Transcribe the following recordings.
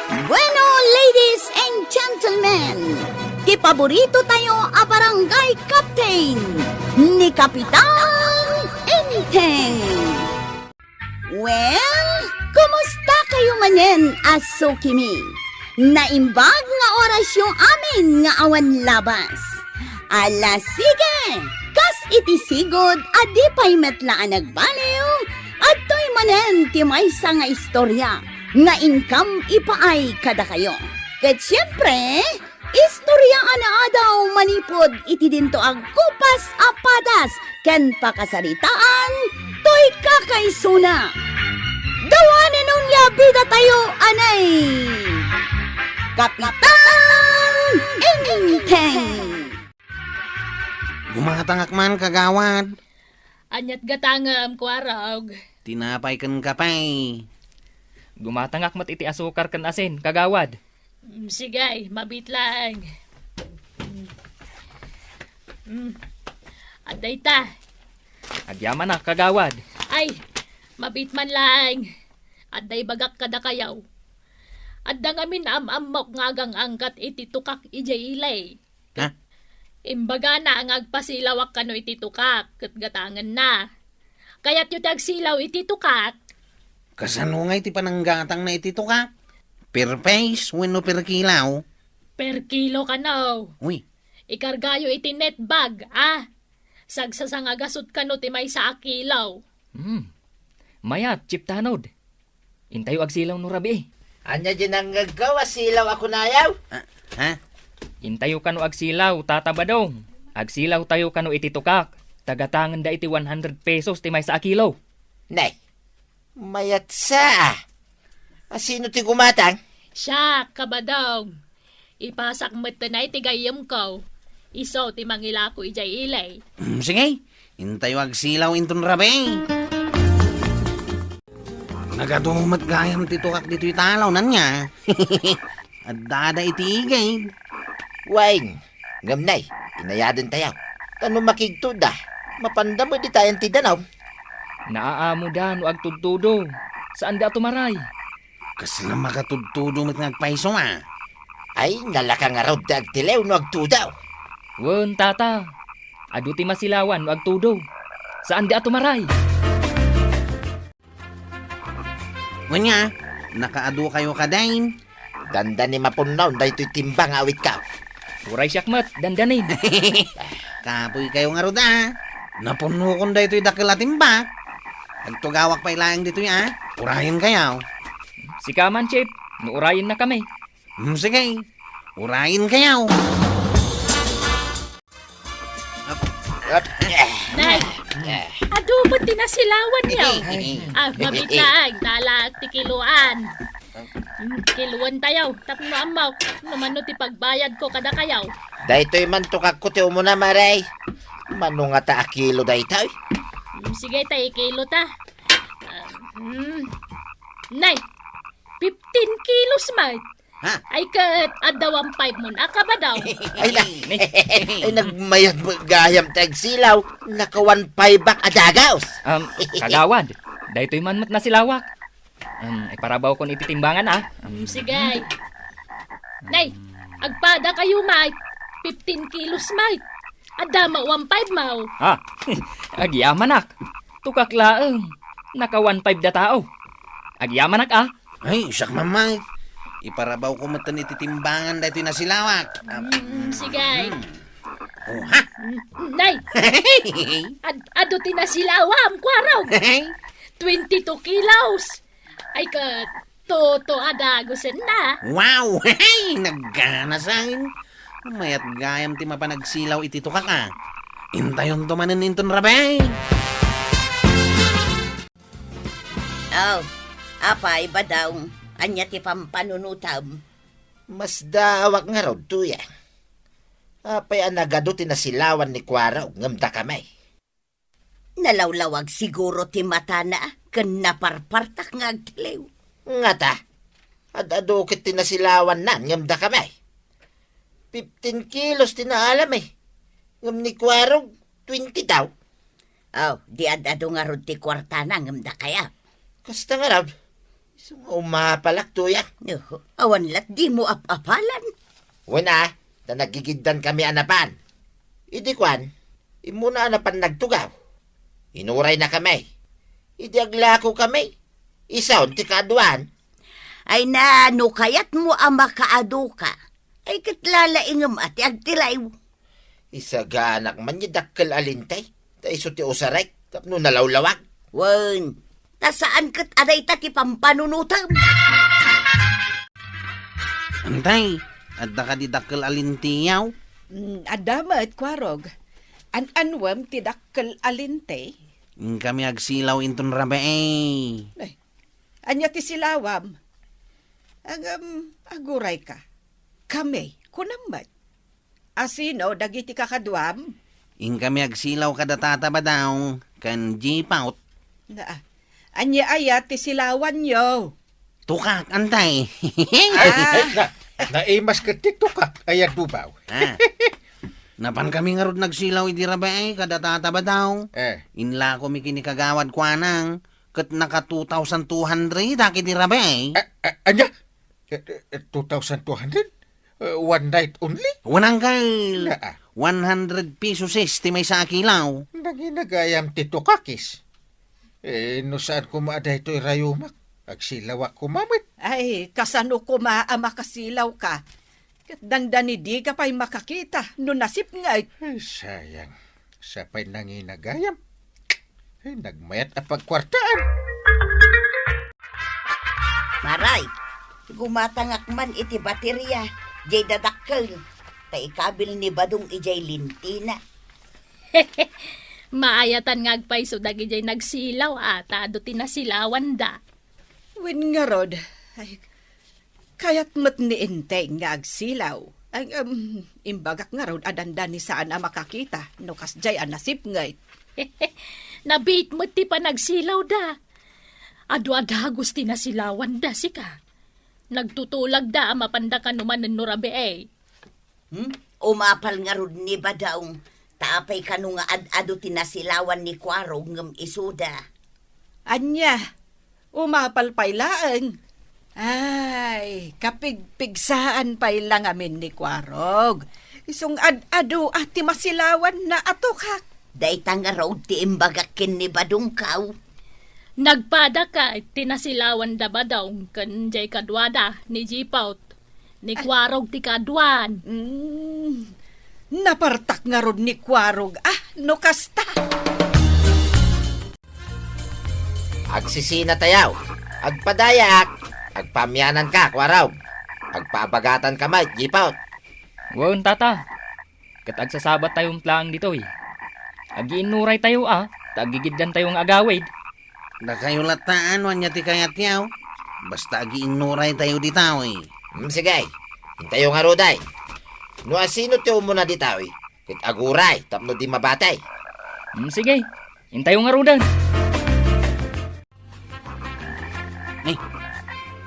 Bueno, ladies and gentlemen, kipaborito tayo a barangay captain ni Kapitan Enteng. Well, kumusta kayo manen, Asukimi? Naimbag nga oras yung amin nga awan labas. Ala sige, kas itisigod adi pa'y metlaan nagbaliw at to'y manen ti maysa nga istorya nga income ipaay kada kayo. Ket siyempre, istorya ana adaw manipod iti dinto ang kupas apadas ken pakasaritaan to'y kakaisuna. Dawanan nung yabida tayo anay Kapitan Enteng. Gumatangak man kagawad. Anyat gatangam ko araw. Tinapay kan kapay. Gumatangak mat iti asukar kan asin, kagawad. Sige, mabit lang. Aday ta. Agyaman na, kagawad. Ay, mabit man lang. Aday bagak kada kayaw. Adda ngamin amok ngagang angkat iti tukak ijay ilay. Ha? Imbaga na ang agpasilawak kano iti tukak, kat gatangan na. Kaya't yung tagsilaw iti tukak. Kasano nga iti pananggatang na itito ka? Per face, wenno per kilaw. Per kilo kano. Uy, Ikargayo iti net bag, ah. Sagsasang agasot kano ti may sa akilaw. Mayat, chip tanod. Intayo agsilaw no rabi. Anya dyan ang gagawa, silaw ako na ayaw. ha? Intayo kano agsilaw, tatabadong. Agsilaw tayo kano iti tukak. Tagatangan da iti 100 pesos ti may sa akilaw. Nay, mayat sa. Sino ti gumatang? Siya, kabadaw. Ipasak mo't na iti gayam ko. Iso ti mangilako ijay ilay. Sige, intayo agsilaw inton rabe. Nagadumat gayam titukak dito italaw nan niya. At dada itigay. Waing, gamnay, inayadan tayo. Kano makigtuda, mapanda mo di tayong tidanaw. Naaamo da no agtudtudo. Saan da tumaray? Kasla makatudtudo met ngagpaiso nga. Ay, nalaka nga raw agtilew no agtudaw. Wen, tata. Adu ti masilawan no agtudo. Saan da tumaray? Wanya, nakaadu kayo kadain. Ganda ni mapunaw, dahil timbang awit ka. Uray siyakmat, dandanin. Kapoy kayo nga roda. Napuno kon da ito'y dakilatimbak. Agtugawak pa ilayang dito ya. Urahin kayaw. Si Kaman, Chip. Nuurayin na kami. Sige, urahin kayaw. Nay, ado ba't tinasilawan niyo? Mabitag, talak ti kiluan. Kiluan tayo, tapno amaw. Naman ti pagbayad ko kada kayaw. Dahil to'y mantukak ko ti umuna maray. Mano nga ta akilo dahil tayo. Sige tayo, kilo ta. Nay, 15 kilos mat. Ha? Ay kat, adawang 5 mo na ka ba daw? Ay na, ay nagmayad gayam tagsilaw. Naka 1.5 back adagaos. Kagawad. Dahito'y manmat na silawak. Ay parabaw kon ititimbangan Sige. Nay, agpada kayo mate. 15 kilos mate. Adama 1.5 mau. Agyamanak. Tukak laeng. Naka 1.5 da tao. Agyamanak Ay, siyak mamay. Iparabaw ko matan ititimbangan da ito'y nasilawak. Sige. Oh, ha? Nay, ado tinasilawam ko araw. 22 kilos. Ay kat, to adagusin na. Wow! Hey! Naggana sa akin. Mayat gayam ti mapanagsilaw iti tukak ka. Intayon tumanin inton rabe. Oh, apay ba daw? Anya ti pampanunutam. Mas dawak nga raw tuya. Apay anagado tinasilawan ni Kwaraw, ngamda kamay. Nalawlawag siguro ti mata na, ken naparpartak nga agtilew. Nga ta, adukit tinasilawan na, ngamda kamay. 15 kilos tinaalam eh. Ngam ni Kwaraw, 20 daw. Oh, di adado nga rod ti kwarta na, ngamda kaya. Kasta nga raw, So, umapalak to yan. Awan lat di mo apalan. Wala, na nagigiddan kami anapan. Idi kwan, imuna anapan nagtugaw. Inuray na kami. Idi aglako kami. Isaon ti kaaduan. Ay na, no kayat mo ang makaado ka. Ay katlalaingam ati agtilay. Isa ganak man niya dakkel alintay. Ta iso ti usaray. Tapno nalawlawag. Wan, tasaan kat aday ta ti pampanunutam. Antay, adda ka di dakkel alintiyaw. Adamat, Kwarog. An-anwam tidakkel alinte. Kami agsilaw inton rabe eh. Anya ti silawam. Aguray ka. Kami, kunamat. Asino, dagiti kakadwam? Kami agsilaw kada tataba daw. Kan jipaut. Anya aya ti silawan yo. Tukak, antay. Naimas ka tiktok ayat bubaw. Napan kami nga rod nagsilaw iti rabe eh. Kada tataba daw. Inla ko mi kinikagawad kwa nang. Kat naka 2,200 daki di rabe eh. Anya? 2,200? One night only? Wanang kail. 100 pesos estimay sa akilaw. Naginagayam titukakis. No saan ko maada ito'y rayumak? Agsilawak kumamit. Ay, kasano ko makasilaw ka? Dandani di ka pa'y makakita. No nasip nga. Ay, sayang. Sapay nanginagayam. Ay, nagmayat at pagkwartaan. Maray, gumatangak man iti baterya. Jay dadakkel. Ta ikabil ni Badong ijay lintina. Maayatan nga agpay so dagi jay nagsilaw ata do tinasilawan da. Win nga rod. Ay, kayat mat ni Intay nga agsilaw. Ay, imbagak nga rod adanda ni saan na makakita. No kasjay nasip nga. Nabit mo ti pa nagsilaw da. Adu-ada gusti na silawan da sika. Nagtutulag da mapanda ka numan ng nurabe eh. Umapal nga rod ni Badaong. Taapay ka nung ad-ado tinasilawan ni Kwarog ngam isuda. Anya, umapal pailaan. Ay, kapigpigsaan pailang amin ni Kwarog. Isong ad-ado at masilawan na atukak. Dayta nga raw ti imbagakin ni Badong kaw. Nagpada ka, tinasilawan da ba daw kan jay kadwada ni Jipaut, ni Kwarog ti kadwan. Napartak nga rod ni Kwarog. No kasta. Agsisina tayaw. Agpadayak. Agpamyanan ka, Kwarog. Agpabagatan ka may, jipaut. Waon tata. Kat agsasabat tayong plaang dito eh. Agiinuray tayo Tagigiddan tayong agawid. Nakayulataan wanya ti kayat yaw. Basta agiinuray tayo ditaw eh. Sige, hintayo nga roday. No asino ti umuna ditaw eh. Kit aguray, tapno di mabatay. Sige, hintayo nga rudan.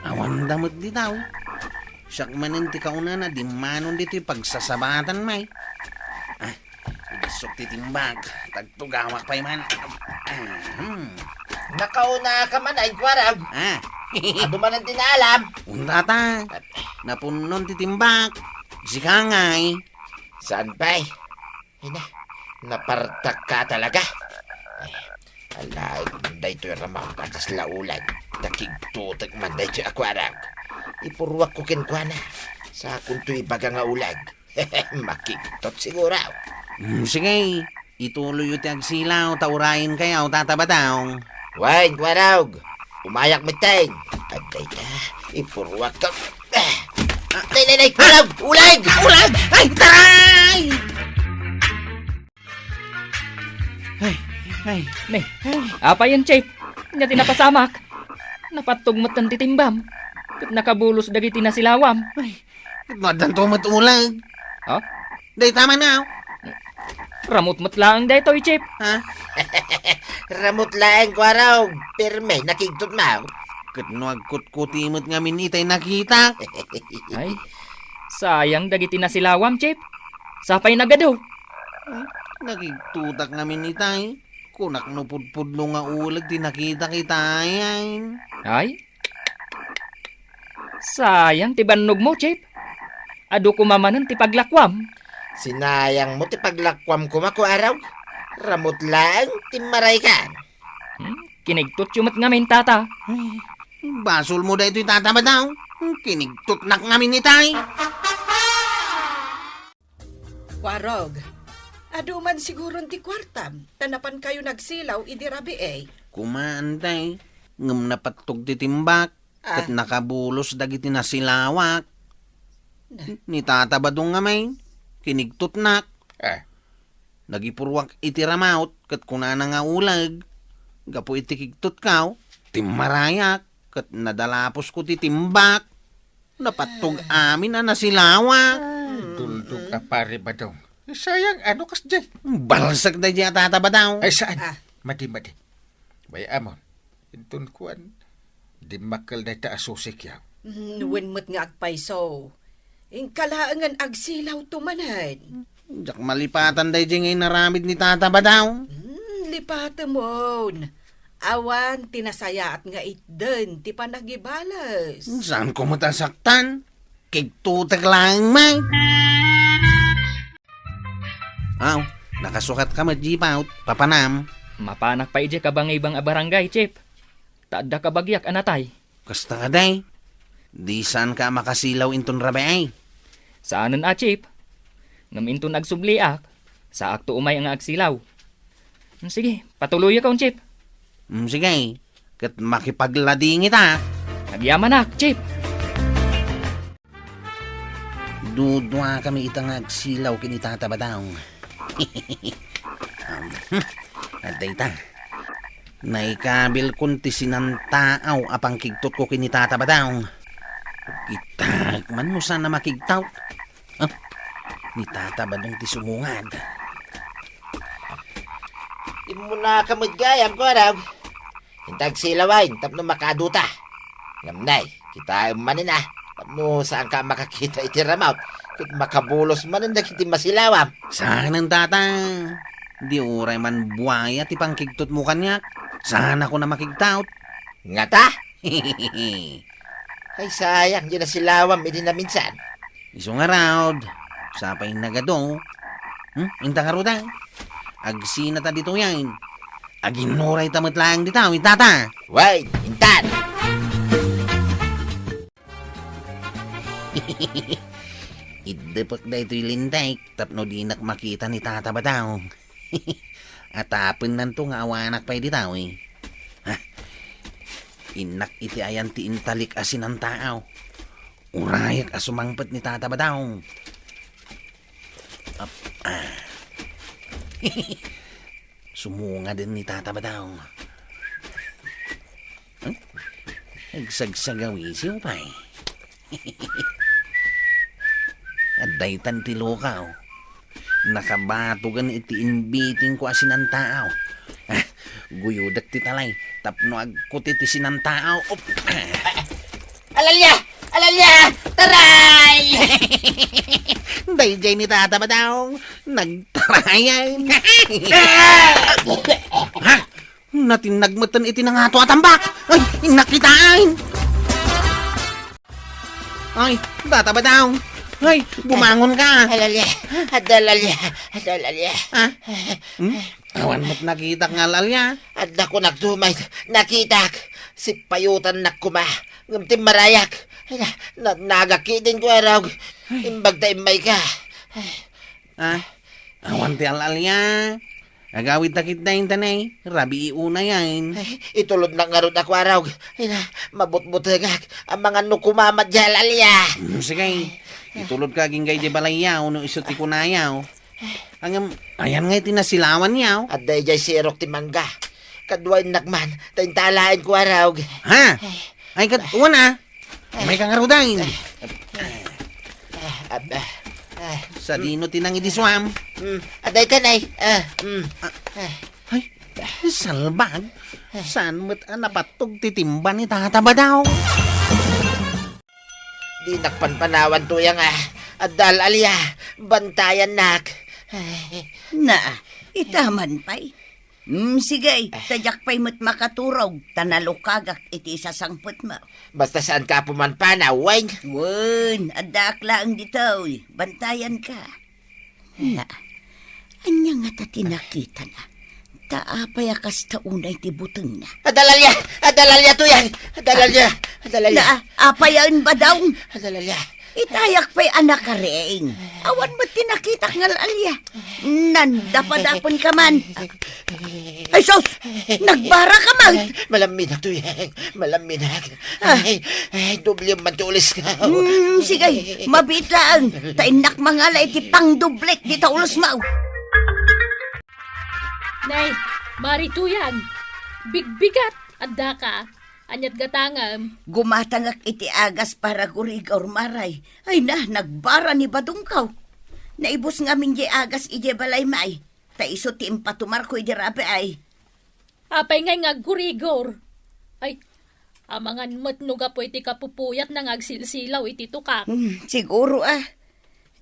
Awan damot ditaw. Siyak manin ti kauna na di manon dito pagsasabatan may. Igisok ti timbag. Tagtugawak pa'y man. Nakauna ka man ay Kwarog. Ano man ang tinaalam? Untata. Napunon ti timbag. Sikangay. Saan pa'y? Ay na, napartak ka talaga. Ay, alay, manday to'y ramang patas laulag. Nakigtutak manday to'y Kwarog. Ipurwak ko kinkwana. Sa akong to'y baga nga ulag. Makigtot siguro. Sige. Ituloy yung agsilaw. Taurayin kayaw. Tatabataw. Wain, Kwarog. Umayak miteng. At ta, ipurwak ka. Nay, Kwarog! Ulag! Ulag! Ay, taray! Ay. Apa yan, Chip? Nya tinapasamak. Napatugmat ng titimbam. Kat nakabulos dagiti na silawam. Madan to matulag. Day tama na. Ramot-mat lang dito, Chip. Ramot laeng, Kwarog. Pirme, nakigtot mo. Kat nuagkut-kutimot nga minitay nakita. Ay, sayang dagiti na silawam, Chip. Sapay nagadaw. Nagigtutak nga minitay. Kunak no pudpudlo nga ulag di nakita kita yan. Ay, Sayang ti bannog mo, Chip. Adu ko mamanan ti paglakwam. Sinayang mo ti paglakwam ko mako araw. Ramot lang ti maray ka. Kinigtot yumat ngamin, tata. Basol mo da ito'y tatabadaw. Kinigtot nak ngamin ni tay. Warog, adu man siguro ti kwartam. Tanapan kayo nagsilaw, idirabi eh. Kumaan tay. Ngam napatog ti timbak. Kat nakabulos dagiti nasilawak. Ni tatabadong ngamay. Kinigtot nak. Nagipurwak iti ramaut. Kat kunana nga ulag. Gapo iti kigtot kaw. Timarayak. Kat nadalapos ko ti timbak. Napatog amin na nasilawak. Tuldog ka pare ba daw? Sayang, ano kas dyan? Balsak na dyan tatabadaw. Ay, saan? Madi. Bay amon. Intun kuan. Di makal na ita asusik yaw. Nuwin mo't nga agpayso. Ing kalaangan agsilaw tumanan. Jak malipatan day dyan ngayon naramid ni tatabadaw. Lipata mo. Awan, tinasaya at nga itden, ti panagibalas. Saan ko matasaktan? Kigtutak lang, may. Aw, nakasukat ka majipaut, papanam. Mapanak pa ije kabang ibang barangay, Chip. Taadda ka bagyak, anatay. Kasta ka day. Di saan ka makasilaw inton rabe ay. Saanan Chip? Ngam into nagsubliak. Sa akto umay ang agsilaw. Sige, patuloy ka, Chip. Sige, kat makipagladingit ha. Nagyaman na, Chip. Dudwa kami itang agsilaw kinitatabadaw. At dayta, naikabil kunti sinantaaw apang kigtot ko kinitatabadaw. Kitag man mo sana makigtaw. Nitatabadong ti sumungad. Di mo na kamagayam ko araw. Hintag silawain, tapno makaduta. Ngamnay, kita manin tapno saan ka makakita iti ramaut. Kit makabulos manin na kiti masilawam. Saan ang tata? Di uray man buwaya ti pangkigtot mo kanyak. Saan ako na makigtaot? Nga ta? Ay sayang, yun na silawam, hindi na minsan. Isong around. Sapay nagado. Inta ka ruda. Agsina ta dito yan. Aginuray tamot lang dito, tata. Wait, intan. Idepak da ito'y lintay. Tapno di nak makita ni tata ba daw? At tapin nanto nga awanak pa'y ditaw eh. Inak iti ayan ti intalik asin ang tao. Urayak asumangpat ni tata ba daw? Sumunga din ni tata ba daw? Nagsagsagawi siya pa eh. At daytan ti lokaw. Nakabatugan iti inbiting ko asin ang tao. Guyudak ti talay. Tapno agkuti ti sinantao. Alalya! Alalya! Taray! Dayjay ni tata ba daw? Nagtarayan. Ha? Natinagmatan iti na nga to atambak. Ay, nakitaan. Ay, tata ba daw? Ay, bumangon ka. Alalya! Adalalya! Adalalya! Ha? Awan mo't nakita nga lalya. Adda ko nagtumay. Nakitak. Si payutan na kuma. Ngamtim marayak. Nagakidin ko araw. Imbag ta imay ka. Awan ti alalya. Agawid takit na yung tanay. Rabi iuna yan. Itulod na nga ron ako araw. Mabutbutagak. Ang mga nukumamad dyan, alalya. Sige. Itulod ka gingay di balayaw. No isot ikunayaw. Ayan nga itinasilawan yaw. At dahi jay sirok ti mangga. Kadwain nakman. Taintalain ko araw. Ha? Ay katuwa na. May kangarudain. Sa dino tinang idiswam. Aday tanay. Ay, salbag. Saan mo't napatog titimba ni tata ba daw? Di nakpanpanawan tuyang Adal alya. Bantayan nak. Na, itaman pa'y. Sige, tadyak pa'y mo't makaturog. Tanalukagak iti sasangpot mo. Basta saan ka pumanpana, Wayne. Wen, adakla ang ditoy. Bantayan ka. Na, anya nga ta tinakita na. Taapay akas taunay ti buteng na. Adalalya to yan. Adalalya. Na, apayan ba daw? Adalalya. Itayak pa'y anak ka rin. Awan mo tinakita ng alalya. Nandapadapon ka man. Ay, sos! Nagbara ka man! Malaminag to yan. Malaminag. Ay, doble mantulis ka. Sige, mabitlaan. Tainak mga la iti pang dublik di taulos mau. Nay, marituyan. Bigbigat. Adda ka. Anyat gatangam. Gumatangak iti agas para gurig or maray. Ay na, nagbara ni badungkaw. Naibos nga min di agas ije balay may. Taiso ti impatumar ko ije rabe ay. Apay ngay nga gurigor. Ay, amangan mo't nuga po iti kapupuyat na ngagsilsilaw iti tukak. Siguro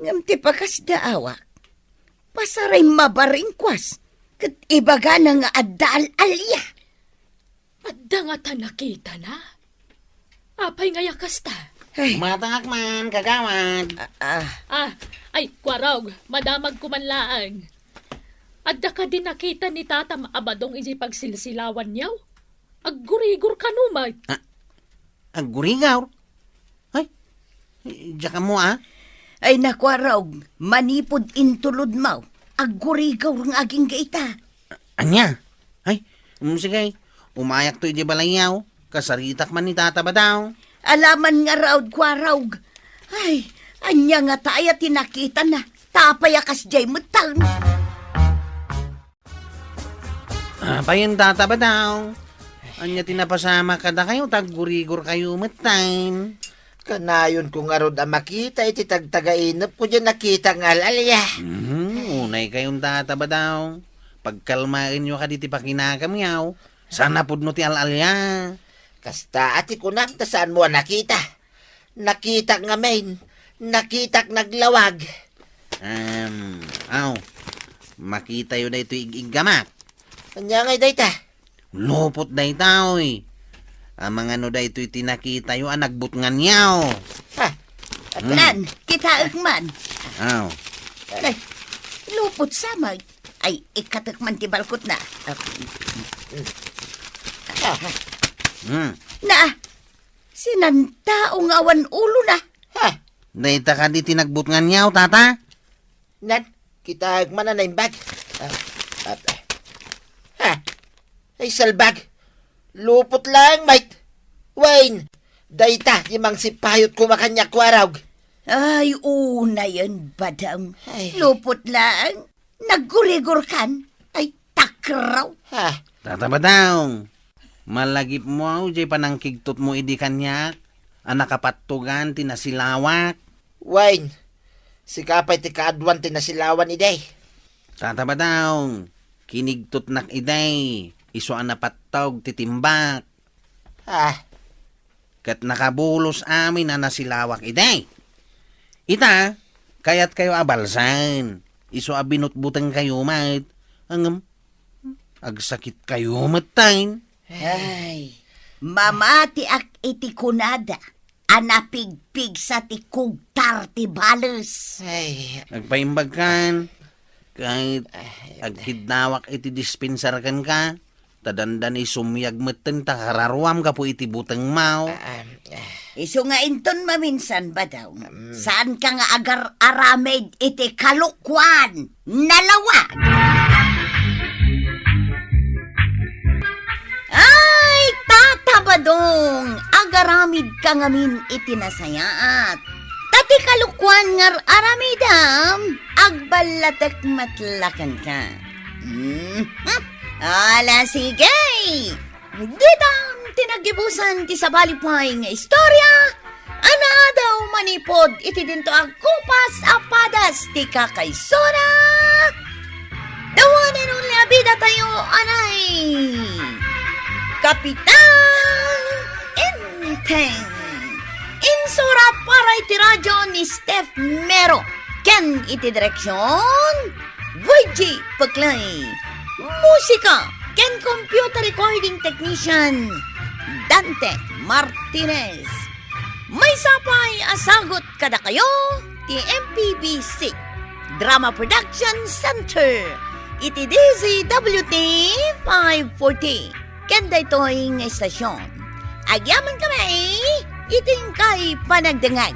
ngam ti pakas daawa. Pasaray mabaringkwas. Kat ibaga na nga adal alya. Adda nga ta nakita na. Apay nga yakas ta. Ay, Matangak man, kagawad. Ay, kwarog, madamag kumanlaang. Adda ka din nakita ni tata maabadong iji pagsilsilawan niyaw. Aggurigor ka numay. Aggurigaw. Ay, diya ka mo ay nakwarog, manipod intulod mau. Aggurigaw ng aging gaita. Anya? Ay, sige. Umayak to iti balayaw. Kasaritak man ni tata ba daw? Alaman nga raud kwarog. Ay, anya nga taya tinakita na. Tapayakas jay mutang. Payin tata ba daw? Anya tinapasama kada kayo, taggurigor kayo matain. Kanayon ko nga rod ang makita, iti tagtagainap ko dyan nakita ng alalya. Unay kayong tata ba daw? Pagkalmain nyo ka diti pakinakam sana pud no ti alalya. Kasta ati ko nang saan mo nakita. Nakita nga main. Nakita naglawag. Makita yun na ito igamak. Kanya nga dayta. Lupot na itaw Ang mga no da ito'y tinakita yung nagbutngan yaw. Nan, kita man. Aw. Ay, lupot samay. Ay, ikatakman ti balkot na. Na, sinantaong awan ulo na. Dayta ka di tinagbutngan yaw, tata? Nan, kita mana na yung bag. Ay, salbag. Lupot lang, mate. Wayne, dayta, yimang sipayot ko makanya kwarag. Ay, una yan, badam. Ay. Lupot lang. Naggurigor kan. Ay, takraw. Tata ba daw? Malagip mo, jay panangkigtot mo idi kanyak. Nakapatugan, tinasilawak. Wayne, si kapay ti kaadwan tinasilawan iday. Tata ba daw? Kinigtot nak iday. Iso napatawg titimbak. Kat nakabulos amin na nasilawak iday. Ita, kayat kayo abalsan. Iso abinutbutang kayo mat. Agsakit kayo matain. Ay, mamati ak iti kunada. Anapigpig sa ti kugtar ti balos. Ay, Agpaimbag kan. Kahit agkidnawak iti dispensar kan ka. Tadandan isumyag meten takararwam ka po iti butang mau. Iso nga inton maminsan ba daw? Saan ka nga agar aramid iti kalukwan? Nalawag! Ay, tatabadong! Agaramid ka ngamin iti nasayaat. Tati kalukwan ngar aramidam, agbalatek matlakan ka. Ala, sige! Ditang tinagibusan ti sabalipay nga istorya, ana daw manipod iti dinto ang kupas apadas ti kakaysona. Dawanan ang labida tayo, anay! Kapitan Inteng! Insurat para iti radyo ni Steph Mero. Ken iti direksyon, VG Paglay. Musika ken computer recording technician Dante Martinez. May sapay asagot kada kayo ti MPBC Drama Production Center iti DZWT 540 ken daytoy nga estasyon. Agyaman kami iting kay panagdengag.